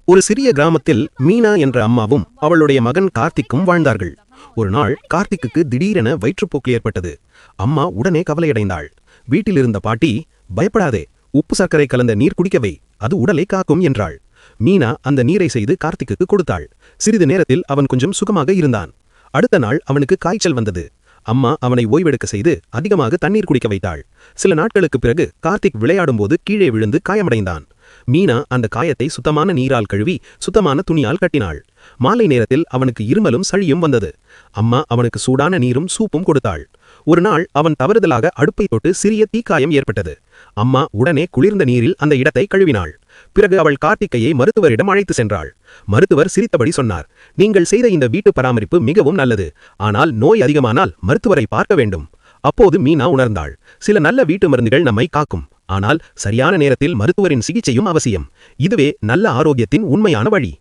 ஒரு சிறிய கிராமத்தில் மீனா என்ற அம்மாவும் அவளுடைய மகன் கார்த்திக்கும் வாழ்ந்தார்கள். ஒரு நாள் கார்த்திக்குக்கு திடீரென வயிற்றுப்போக்கு ஏற்பட்டது. அம்மா உடனே கவலையடைந்தாள். வீட்டில் இருந்த பாட்டி, பயப்படாதே, உப்பு சர்க்கரை கலந்த நீர் குடிக்கவை, அது உடலை காக்கும் என்றாள். மீனா அந்த நீரை செய்து கார்த்திக்குக்கு கொடுத்தாள். சிறிது நேரத்தில் அவன் கொஞ்சம் சுகமாக இருந்தான். அடுத்த நாள் அவனுக்கு காய்ச்சல் வந்தது. அம்மா அவனை ஓய்வெடுக்க செய்து அதிகமாக தண்ணீர் குடிக்க வைத்தாள். சில நாட்களுக்கு பிறகு கார்த்திக் விளையாடும்போது கீழே விழுந்து காயமடைந்தான். மீனா அந்த காயத்தை சுத்தமான நீரால் கழுவி சுத்தமான துணியால் கட்டினாள். மாலை நேரத்தில் அவனுக்கு இருமலும் சளியும் வந்தது. அம்மா அவனுக்கு சூடான நீரும் சூப்பும் கொடுத்தாள். ஒரு நாள் அவன் தவறுதலாக அடுப்பை தொட்டு சிறிய தீக்காயம் ஏற்பட்டது. அம்மா உடனே குளிர்ந்த நீரில் அந்த இடத்தை கழுவினாள். பிறகு அவள் கார்த்திக்கையை மருத்துவரிடம் அழைத்து சென்றாள். மருத்துவர் சிரித்தபடி சொன்னார், நீங்கள் செய்த இந்த வீட்டு பராமரிப்பு மிகவும் நல்லது. ஆனால் நோய் அதிகமானால் மருத்துவரை பார்க்க வேண்டும். அப்போது மீனா உணர்ந்தாள், சில நல்ல வீட்டு மருந்துகள் நம்மை காக்கும். ஆனால் சரியான நேரத்தில் மருத்துவரின் சிகிச்சையும் அவசியம். இதுவே நல்ல ஆரோக்கியத்தின் உண்மையான வழி.